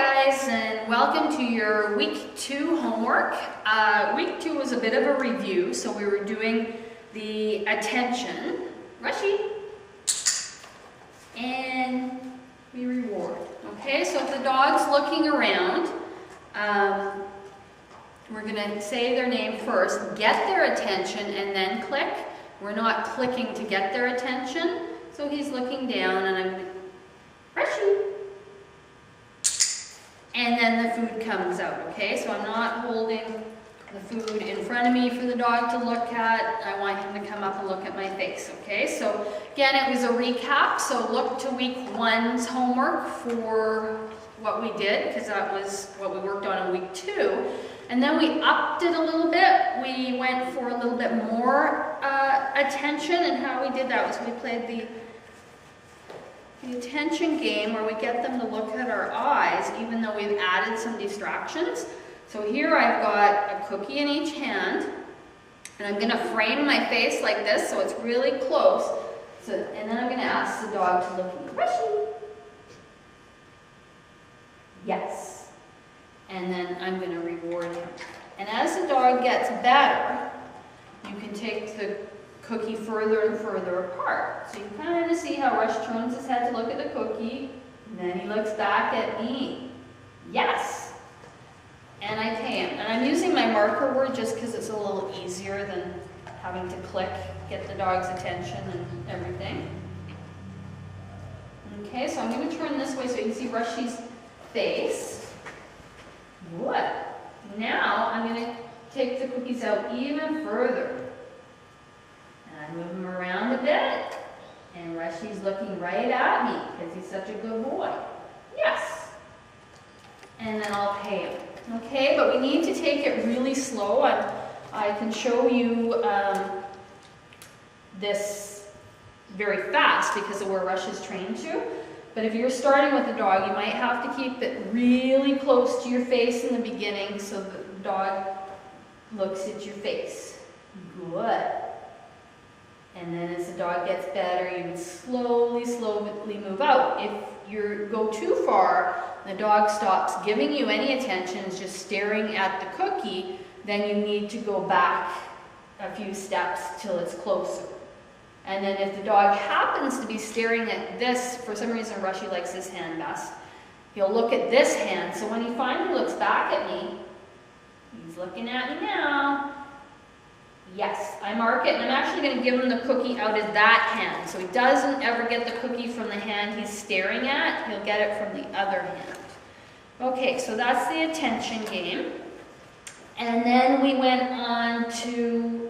guys, and welcome to your week 2 homework. Week 2 was a bit of a review, so we were doing the attention, Rushy, and we reward. Okay, so if the dog's looking around, we're going to say their name first, get their attention, and then click. We're not clicking to get their attention, so he's looking down, and I'm going to, Rushy. And then the food comes out, okay? So I'm not holding the food in front of me for the dog to look at. I want him to come up and look at my face, okay? So again, it was a recap. So look to week 1's homework for what we did, because that was what we worked on in week 2. And then we upped it a little bit. We went for a little bit more attention, and how we did that was we played the attention game where we get them to look at our eyes even though we've added some distractions. So here I've got a cookie in each hand, and I'm going to frame my face like this so it's really close. So, and then I'm going to ask the dog to look at me. Rushy. Yes. And then I'm going to reward him. And as the dog gets better, you can take the cookie further and further apart. So you kind of see how Rush turns his head to look at the cookie, and then he looks back at me. Yes. And I pay him. And I'm using my marker word just because it's a little easier than having to click, get the dog's attention and everything. Okay, so I'm going to turn this way so you can see Rushy's face. Good. Now I'm going to take the cookies out even further. I move him around a bit, and Rushy's looking right at me because he's such a good boy. Yes. And then I'll pay him. Okay, but we need to take it really slow. I can show you this very fast because of where Rush is trained to. But if you're starting with the dog, you might have to keep it really close to your face in the beginning so the dog looks at your face. Good. And then as the dog gets better, you would slowly move out. If you go too far, the dog stops giving you any attention, is just staring at the cookie, then you need to go back a few steps till it's closer. And then if the dog happens to be staring at this, for some reason Rushy likes this hand best, he'll look at this hand. So when he finally looks back at me, he's looking at me now. Yes, I mark it, and I'm actually going to give him the cookie out of that hand. So he doesn't ever get the cookie from the hand he's staring at. He'll get it from the other hand. Okay, so that's the attention game. And then we went on to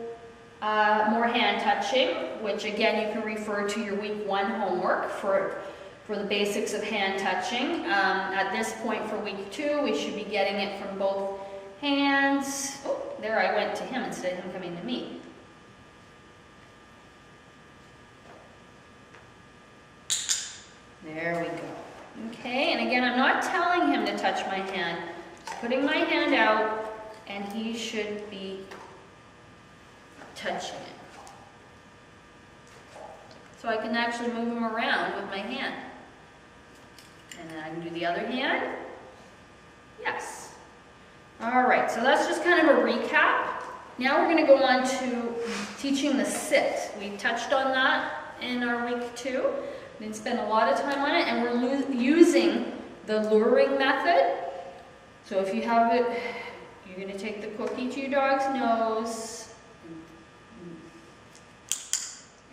more hand touching, which again you can refer to your week 1 homework for the basics of hand touching. At this point for week 2, we should be getting it from both hands. Oh, there I went to him instead of him coming to me. There we go. Okay, and again, I'm not telling him to touch my hand. Just putting my hand out, and he should be touching it. So I can actually move him around with my hand. And then I can do the other hand. Yes. All right, so that's just kind of a recap. Now we're going to go on to teaching the sit. We touched on that in our week 2. We didn't spend a lot of time on it, and we're using the luring method. So if you have it, you're going to take the cookie to your dog's nose.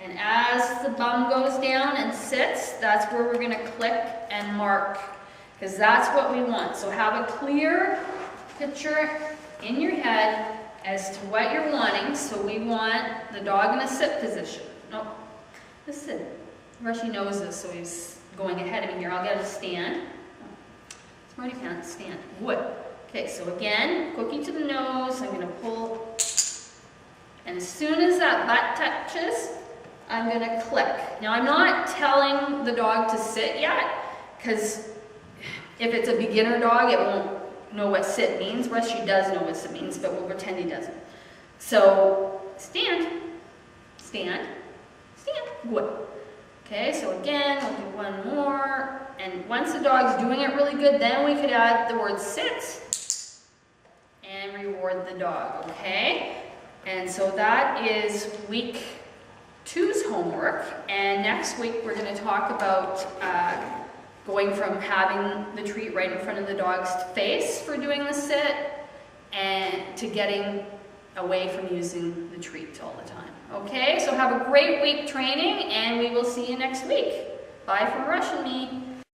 And as the bum goes down and sits, that's where we're going to click and mark, because that's what we want. So have a clear picture in your head as to what you're wanting. So we want the dog in a sit position. No, listen. Rushy knows this, so he's going ahead of me here. I'll get him to stand. Smarty pants, stand. Wood. Okay, so again, cookie to the nose. I'm going to pull. And as soon as that butt touches, I'm going to click. Now, I'm not telling the dog to sit yet, because if it's a beginner dog, it won't know what sit means. Rushy does know what sit means, but we'll pretend he doesn't. So, stand, stand, stand. Good. Okay, so again, we'll do one more. And once the dog's doing it really good, then we could add the word sit and reward the dog, okay? And so that is week 2's homework. And next week, we're going to talk about going from having the treat right in front of the dog's face for doing the sit and to getting away from using the treat all the time. Okay, so have a great week training, and we will see you next week. Bye from Rush and me.